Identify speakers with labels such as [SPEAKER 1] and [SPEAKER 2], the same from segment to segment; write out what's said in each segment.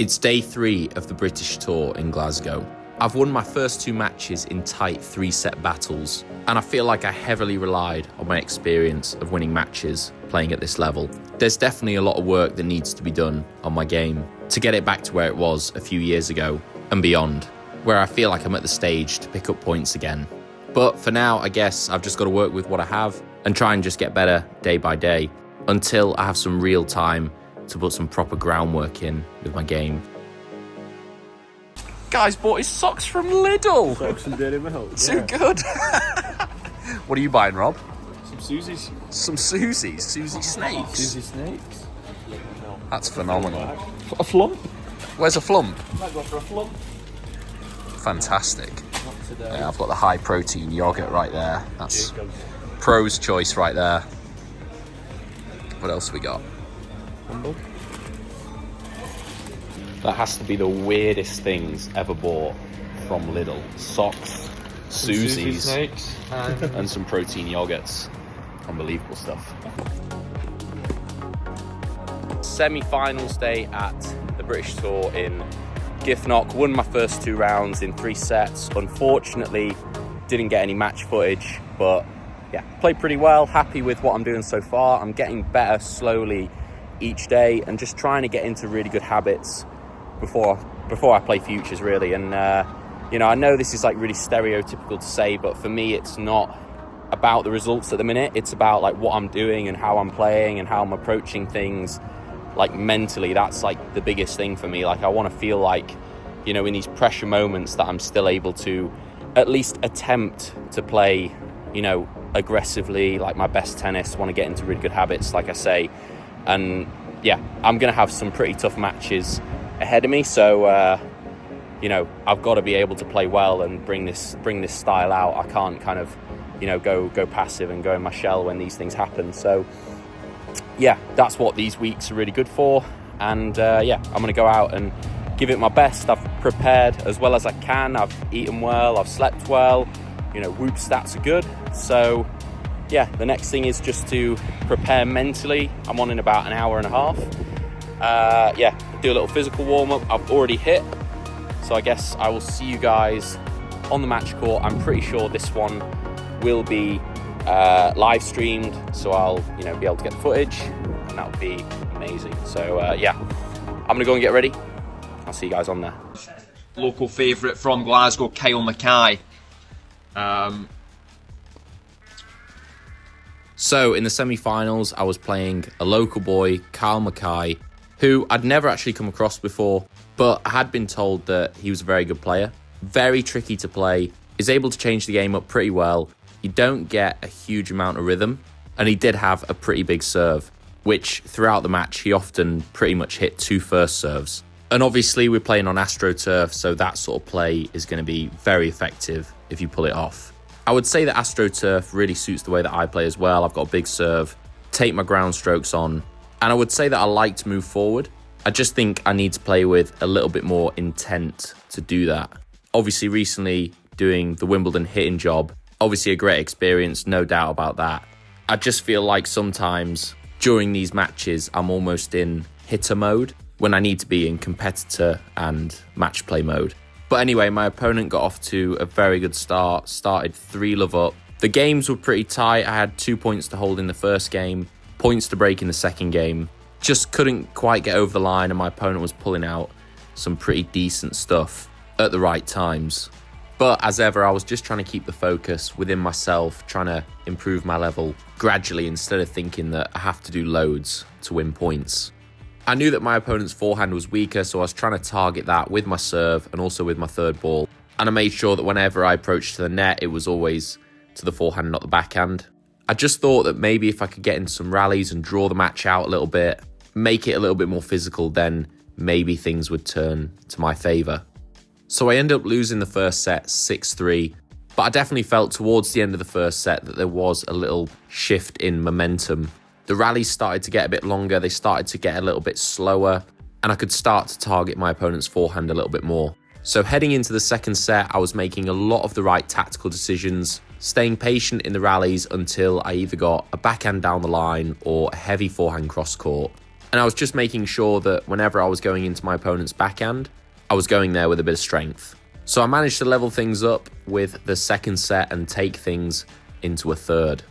[SPEAKER 1] It's day 3 of the British Tour in Glasgow. I've won my first 2 matches in tight 3-set battles, and I feel like I heavily relied on my experience of winning matches playing at this level. There's definitely a lot of work that needs to be done on my game to get it back to where it was a few years ago and beyond, where I feel like I'm at the stage to pick up points again. But for now, I guess I've just got to work with what I have and try and just get better day by day until I have some real time to put some proper groundwork in with my game. Guys bought his socks from Lidl.
[SPEAKER 2] Socks and Dairy Milk.
[SPEAKER 1] Too good. What are you buying, Rob?
[SPEAKER 2] Some Susies.
[SPEAKER 1] Some Susies? Susie Snakes?
[SPEAKER 2] Susie Snakes.
[SPEAKER 1] That's phenomenal.
[SPEAKER 2] A flump?
[SPEAKER 1] Where's a flump?
[SPEAKER 2] Might go for a flump.
[SPEAKER 1] Fantastic.
[SPEAKER 2] Not today.
[SPEAKER 1] Yeah, I've got the high protein yogurt right there. That's
[SPEAKER 2] Jacob.
[SPEAKER 1] pro's choice right there. What else we got?
[SPEAKER 2] Humble.
[SPEAKER 1] That has to be the weirdest things ever bought from Lidl. Socks,
[SPEAKER 2] Susie
[SPEAKER 1] Susies,
[SPEAKER 2] Snakes.
[SPEAKER 1] and some protein yogurts. Unbelievable stuff. Semi-finals day at the British Tour in Gifnock. Won my first 2 rounds in 3 sets. Unfortunately, didn't get any match footage, but yeah, played pretty well. Happy with what I'm doing so far. I'm getting better slowly each day and just trying to get into really good habits before I play futures, really. And I know this is like really stereotypical to say, but for me it's not about the results at the minute. It's about like what I'm doing and how I'm playing and how I'm approaching things, like mentally. That's like the biggest thing for me. Like I want to feel like, in these pressure moments that I'm still able to at least attempt to play, aggressively, like my best tennis. Want to get into really good habits, like I say. And yeah, I'm going to have some pretty tough matches ahead of me. So, I've got to be able to play well and bring this style out. I can't kind of, go passive and go in my shell when these things happen. So, yeah, that's what these weeks are really good for. And I'm going to go out and give it my best. I've prepared as well as I can. I've eaten well. I've slept well. Whoop stats are good. So, yeah, the next thing is just to prepare mentally. I'm on in about an hour and a half. Do a little physical warm-up. I've already hit. So I guess I will see you guys on the match court. I'm pretty sure this one will be live streamed. So I'll, be able to get the footage. And that would be amazing. So, I'm going to go and get ready. I'll see you guys on there.
[SPEAKER 3] Local favourite from Glasgow, Kyle Mackay.
[SPEAKER 1] So in the semi-finals, I was playing a local boy, Kyle Mackay, who I'd never actually come across before, but I had been told that he was a very good player. Very tricky to play, is able to change the game up pretty well. You don't get a huge amount of rhythm, and he did have a pretty big serve, which throughout the match, he often pretty much hit 2 first serves. And obviously we're playing on AstroTurf, so that sort of play is going to be very effective if you pull it off. I would say that AstroTurf really suits the way that I play as well. I've got a big serve, take my ground strokes on, and I would say that I like to move forward. I just think I need to play with a little bit more intent to do that. Obviously recently doing the Wimbledon hitting job, obviously a great experience, no doubt about that. I just feel like sometimes during these matches I'm almost in hitter mode when I need to be in competitor and match play mode. But anyway, my opponent got off to a very good start, started 3-love up. The games were pretty tight. I had 2 points to hold in the first game, points to break in the second game. Just couldn't quite get over the line, and my opponent was pulling out some pretty decent stuff at the right times. But as ever, I was just trying to keep the focus within myself, trying to improve my level gradually instead of thinking that I have to do loads to win points. I knew that my opponent's forehand was weaker, so I was trying to target that with my serve and also with my third ball. And I made sure that whenever I approached to the net, it was always to the forehand, not the backhand. I just thought that maybe if I could get into some rallies and draw the match out a little bit, make it a little bit more physical, then maybe things would turn to my favour. So I ended up losing the first set 6-3, but I definitely felt towards the end of the first set that there was a little shift in momentum. The rallies started to get a bit longer, they started to get a little bit slower, and I could start to target my opponent's forehand a little bit more. So heading into the second set, I was making a lot of the right tactical decisions, staying patient in the rallies until I either got a backhand down the line or a heavy forehand cross court. And I was just making sure that whenever I was going into my opponent's backhand, I was going there with a bit of strength. So I managed to level things up with the second set and take things into a third.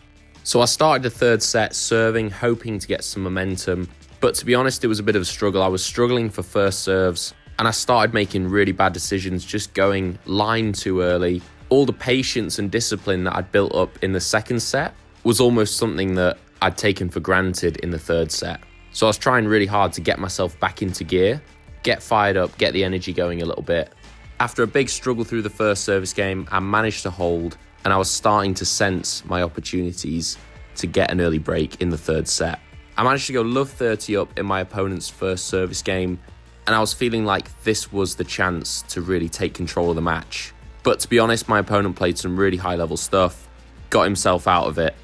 [SPEAKER 1] So I started the third set serving, hoping to get some momentum. But to be honest, it was a bit of a struggle. I was struggling for first serves, and I started making really bad decisions, just going line too early. All the patience and discipline that I'd built up in the second set was almost something that I'd taken for granted in the third set. So I was trying really hard to get myself back into gear, get fired up, get the energy going a little bit. After a big struggle through the first service game, I managed to hold, and I was starting to sense my opportunities to get an early break in the third set. I managed to go love 30 up in my opponent's first service game, and I was feeling like this was the chance to really take control of the match. But to be honest, my opponent played some really high level stuff, got himself out of it,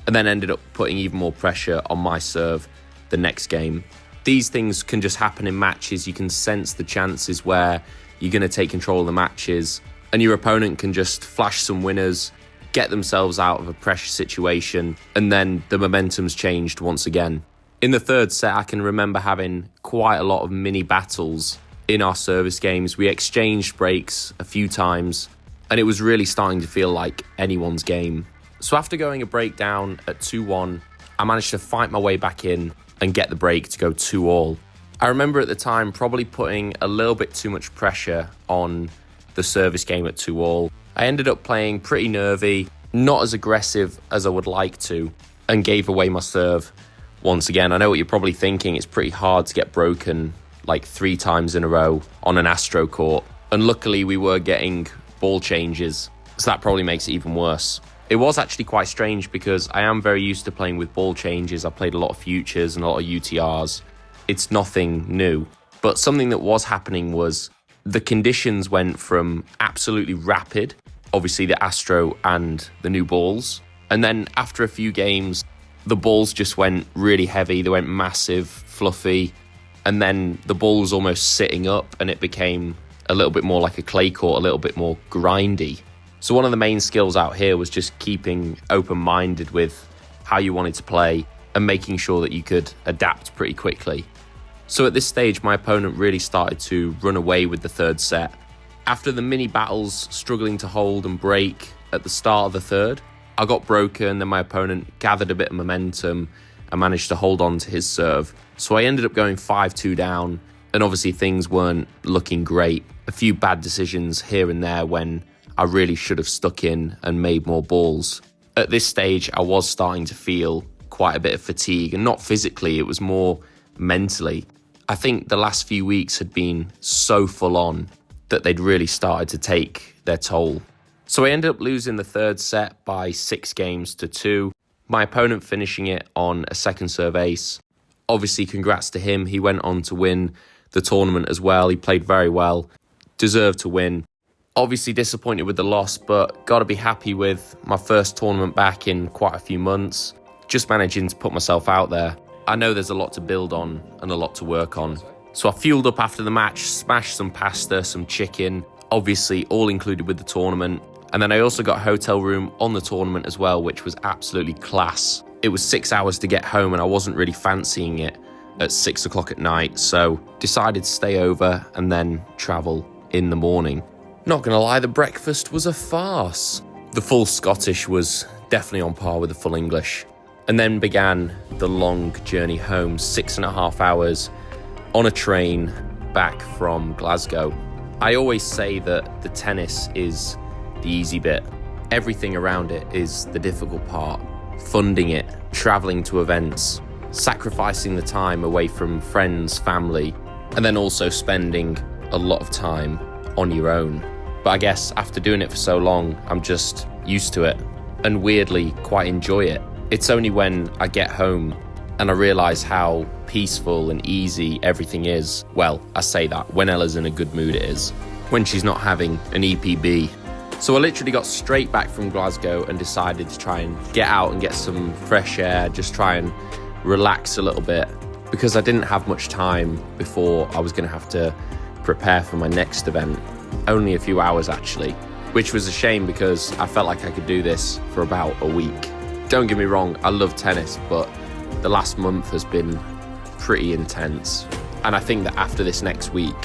[SPEAKER 1] and then ended up putting even more pressure on my serve the next game. These things can just happen in matches. You can sense the chances where you're going to take control of the matches, and your opponent can just flash some winners, get themselves out of a pressure situation, and then the momentum's changed once again. In the third set, I can remember having quite a lot of mini battles in our service games. We exchanged breaks a few times, and it was really starting to feel like anyone's game. So after going a break down at 2-1, I managed to fight my way back in and get the break to go 2-all. I remember at the time probably putting a little bit too much pressure on the service game at 2-all. I ended up playing pretty nervy, not as aggressive as I would like to, and gave away my serve once again. I know what you're probably thinking, it's pretty hard to get broken like 3 times in a row on an Astro court, and luckily we were getting ball changes, so that probably makes it even worse. It was actually quite strange because I am very used to playing with ball changes. I played a lot of futures and a lot of UTRs. It's nothing new, but something that was happening was the conditions went from absolutely rapid, obviously the Astro and the new balls, and then after a few games, the balls just went really heavy. They went massive, fluffy, and then the ball was almost sitting up and it became a little bit more like a clay court, a little bit more grindy. So one of the main skills out here was just keeping open-minded with how you wanted to play and making sure that you could adapt pretty quickly. So at this stage, my opponent really started to run away with the third set. After the mini battles struggling to hold and break at the start of the third, I got broken, then my opponent gathered a bit of momentum and managed to hold on to his serve. So I ended up going 5-2 down, and obviously things weren't looking great. A few bad decisions here and there when I really should have stuck in and made more balls. At this stage, I was starting to feel quite a bit of fatigue, and not physically, it was more mentally. I think the last few weeks had been so full on that they'd really started to take their toll. So I ended up losing the third set by 6-2. My opponent finishing it on a second serve ace. Obviously, congrats to him. He went on to win the tournament as well. He played very well, deserved to win. Obviously disappointed with the loss, but got to be happy with my first tournament back in quite a few months. Just managing to put myself out there. I know there's a lot to build on and a lot to work on. So I fueled up after the match, smashed some pasta, some chicken, obviously all included with the tournament. And then I also got a hotel room on the tournament as well, which was absolutely class. It was 6 hours to get home and I wasn't really fancying it at 6 o'clock at night. So decided to stay over and then travel in the morning. Not gonna lie, the breakfast was a farce. The full Scottish was definitely on par with the full English. And then began the long journey home, 6.5 hours on a train back from Glasgow. I always say that the tennis is the easy bit. Everything around it is the difficult part. Funding it, traveling to events, sacrificing the time away from friends, family, and then also spending a lot of time on your own. But I guess after doing it for so long, I'm just used to it and weirdly quite enjoy it. It's only when I get home and I realise how peaceful and easy everything is. Well, I say that when Ella's in a good mood it is. When she's not having an EPB. So I literally got straight back from Glasgow and decided to try and get out and get some fresh air, just try and relax a little bit, because I didn't have much time before I was going to have to prepare for my next event. Only a few hours actually, which was a shame because I felt like I could do this for about a week. Don't get me wrong, I love tennis, but the last month has been pretty intense. And I think that after this next week,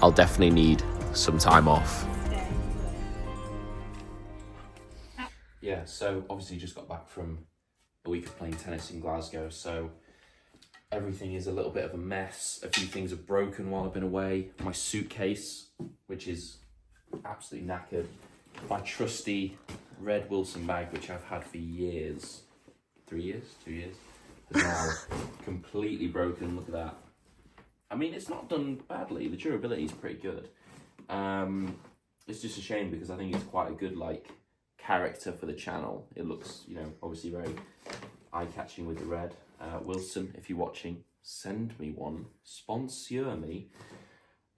[SPEAKER 1] I'll definitely need some time off. Yeah, so obviously just got back from a week of playing tennis in Glasgow, so everything is a little bit of a mess. A few things have broken while I've been away. My suitcase, which is absolutely knackered. My trusty red Wilson bag, which I've had for years. 3 years? 2 years? Is now completely broken. Look at that. I mean, it's not done badly. The durability is pretty good. It's just a shame because I think it's quite a good, like, character for the channel. It looks, you know, obviously very eye-catching with the red. Wilson, if you're watching, send me one. Sponsor me.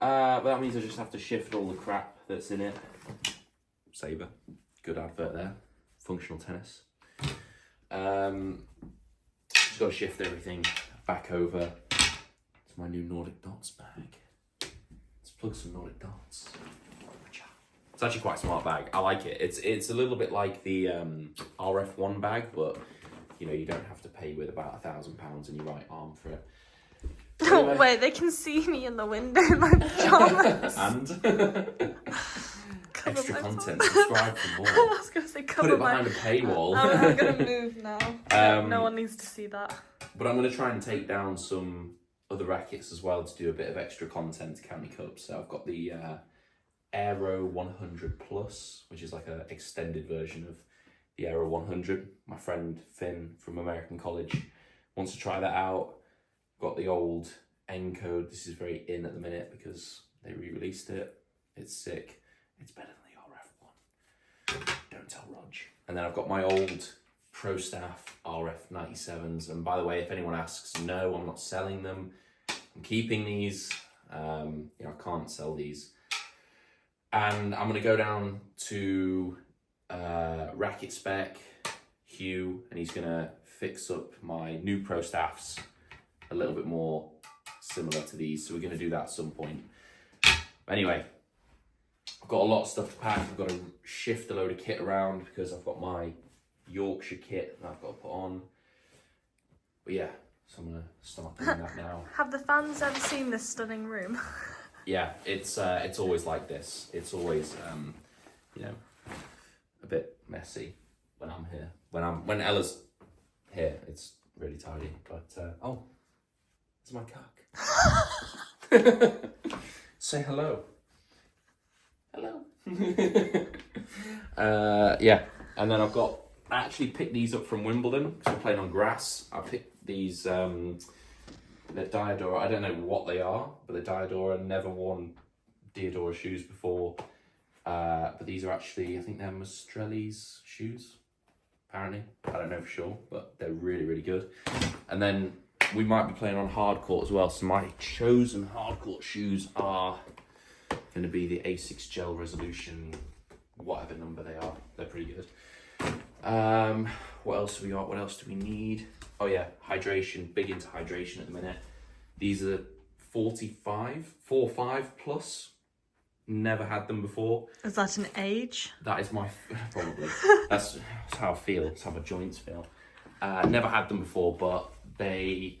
[SPEAKER 1] But that means I just have to shift all the crap that's in it. Sabre. Good advert there. Functional tennis. Just got to shift everything back over to my new Nordic Dots bag. Let's plug some Nordic Dots. It's actually quite a smart bag. I like it. It's a little bit like the RF1 bag, but you know, you don't have to pay with about £1,000 in your right arm for it.
[SPEAKER 4] Anyway. Wait, they can see me in the window in my pajamas.
[SPEAKER 1] And extra content. Subscribe for more.
[SPEAKER 4] I was going to say cover
[SPEAKER 1] Put it behind a paywall.
[SPEAKER 4] I'm going to move now. No one needs to see that.
[SPEAKER 1] But I'm going to try and take down some other rackets as well to do a bit of extra content to County Cup. So I've got the Aero 100 Plus, which is like an extended version of the Aero 100. My friend Finn from American College wants to try that out. Got the old Encode. This is very in at the minute because they re-released it. It's sick. It's better than the RF one. Don't tell Rog. And then I've got my old Pro Staff RF 97s. And by the way, if anyone asks, no, I'm not selling them. I'm keeping these. You know, I can't sell these. And I'm going to go down to Racket Spec, Hugh, and he's going to fix up my new Pro Staffs a little bit more similar to these. So we're going to do that at some point. Anyway, I've got a lot of stuff to pack. I've got to shift a load of kit around because I've got my Yorkshire kit that I've got to put on. But yeah, so I'm going to start doing that now.
[SPEAKER 4] Have the fans ever seen this stunning room?
[SPEAKER 1] Yeah, it's always like this. It's always, you know, a bit messy when I'm here. When Ella's here, it's really tidy. But oh, it's my cock. Say hello. Hello. Yeah, and then I actually picked these up from Wimbledon because we're playing on grass. I picked these. They're Diadora. I don't know what they are, but they're Diadora. Never worn Diadora shoes before. But these are actually, I think they're Mastrelli's shoes, apparently. I don't know for sure, but they're really, really good. And then we might be playing on hard court as well. So my chosen hard court shoes are going to be the Asics Gel Resolution, whatever number they are. They're pretty good. What else have we got? What else do we need? Oh yeah, hydration. Big into hydration at the minute. These are 45 plus. Never had them before.
[SPEAKER 4] Is that an age?
[SPEAKER 1] That is my, probably. That's how I feel. That's how my joints feel. Never had them before, but they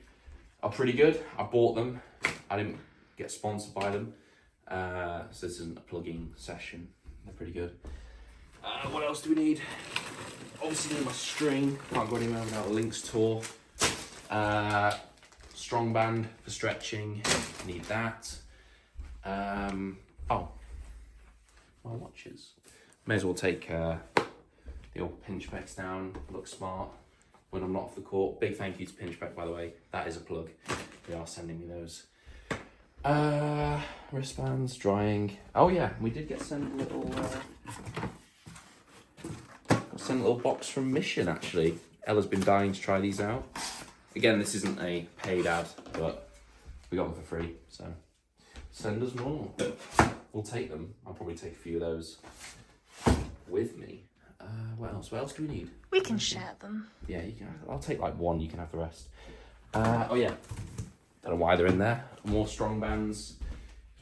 [SPEAKER 1] are pretty good. I bought them. I didn't get sponsored by them. So this isn't a plugging session. They're pretty good. What else do we need? Obviously need my string. Can't go anywhere without a Lynx tour. Strong band for stretching. Need that. Oh, my watches. May as well take the old Pinchbecks down. Look smart when I'm not off the court. Big thank you to Pinchbeck, by the way. That is a plug. They are sending me those. Wristbands, drying. Oh yeah, we did get sent a little box from Mission actually. Ella's been dying to try these out. Again, this isn't a paid ad, but we got them for free, so send us more. We'll take them. I'll probably take a few of those with me. What else? What else do we need?
[SPEAKER 4] We can share them.
[SPEAKER 1] Yeah, you can. I'll take like one. You can have the rest. Oh yeah. Don't know why they're in there. More strong bands.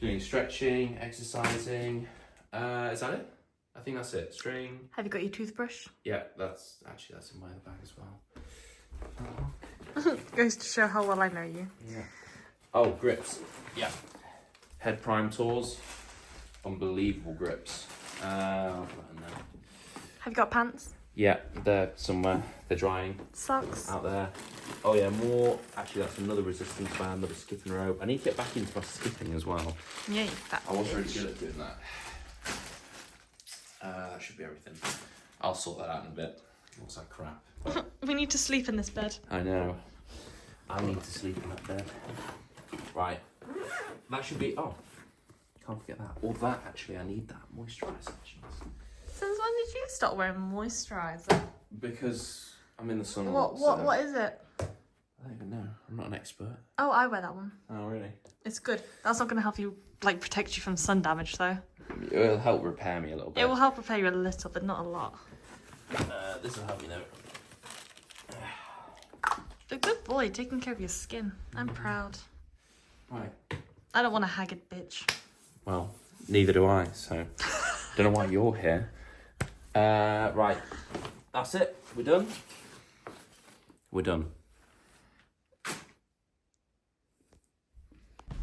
[SPEAKER 1] Doing stretching, exercising. Is that it? I think that's it. String.
[SPEAKER 4] Have you got your toothbrush?
[SPEAKER 1] Yeah, that's in my other bag as well.
[SPEAKER 4] Goes to show how well I know you.
[SPEAKER 1] Yeah. Oh, grips. Yeah. Head prime tours. Unbelievable grips. I'll put that in there.
[SPEAKER 4] Have you got pants?
[SPEAKER 1] Yeah, they're somewhere. They're drying
[SPEAKER 4] Socks?
[SPEAKER 1] out there. Oh yeah, more. Actually, that's another resistance band, another skipping rope. I need to get back into my skipping as well.
[SPEAKER 4] Yeah, you fat
[SPEAKER 1] I was really
[SPEAKER 4] bitch.
[SPEAKER 1] good at doing that. That should be everything. I'll sort that out in a bit. Looks like crap.
[SPEAKER 4] We need to sleep in this bed.
[SPEAKER 1] I know. I need to sleep in that bed. Right. That should be. Oh, can't forget that. Or that actually. I need that moisturiser.
[SPEAKER 4] Since when did you start wearing moisturiser?
[SPEAKER 1] Because I'm in the sun.
[SPEAKER 4] What is it?
[SPEAKER 1] I don't even know. I'm not an expert.
[SPEAKER 4] Oh, I wear that one.
[SPEAKER 1] Oh really?
[SPEAKER 4] It's good. That's not going to help you, like, protect you from sun damage, though.
[SPEAKER 1] It'll help repair me a little bit.
[SPEAKER 4] It will help repair you a little, but not a lot.
[SPEAKER 1] This will help me though.
[SPEAKER 4] A good boy, taking care of your skin. I'm proud.
[SPEAKER 1] Right.
[SPEAKER 4] I don't want a haggard bitch.
[SPEAKER 1] Well, neither do I, so don't know why you're here. Right. That's it. We're done. We're done.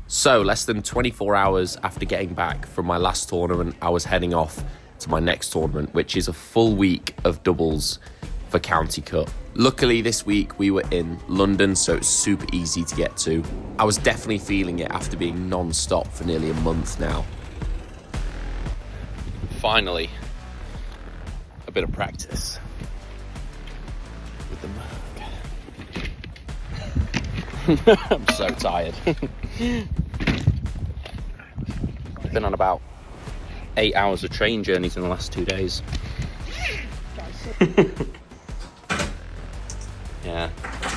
[SPEAKER 1] So, less than 24 hours after getting back from my last tournament, I was heading off to my next tournament, which is a full week of doubles for County Cup. Luckily, this week we were in London, so it's super easy to get to. I was definitely feeling it after being non-stop for nearly a month now. Finally, a bit of practice with the mug. I'm so tired. I've been on about 8 hours of train journeys in the last 2 days. Yeah,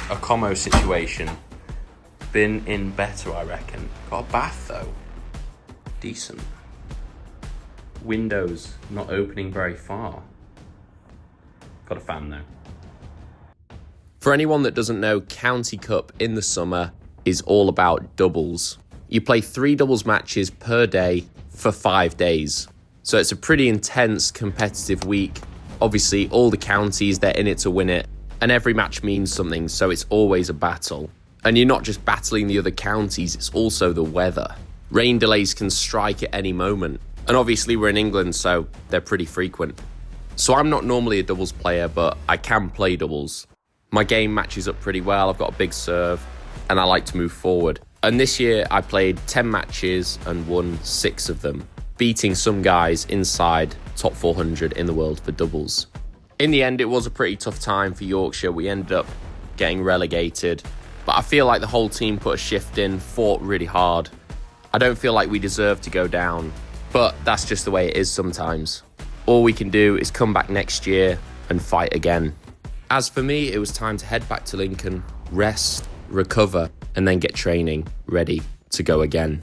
[SPEAKER 1] a Como situation. Been in better, I reckon. Got a bath though. Decent. Windows not opening very far. Got a fan though. For anyone that doesn't know, County Cup in the summer is all about doubles. You play 3 doubles matches per day for 5 days. So it's a pretty intense competitive week. Obviously, all the counties, they're in it to win it. And every match means something, so it's always a battle. And you're not just battling the other counties, it's also the weather. Rain delays can strike at any moment. And obviously we're in England, so they're pretty frequent. So I'm not normally a doubles player, but I can play doubles. My game matches up pretty well, I've got a big serve, and I like to move forward. And this year I played 10 matches and won 6 of them, beating some guys inside top 400 in the world for doubles. In the end, it was a pretty tough time for Yorkshire. We ended up getting relegated, but I feel like the whole team put a shift in, fought really hard. I don't feel like we deserved to go down, but that's just the way it is sometimes. All we can do is come back next year and fight again. As for me, it was time to head back to Lincoln, rest, recover, and then get training ready to go again.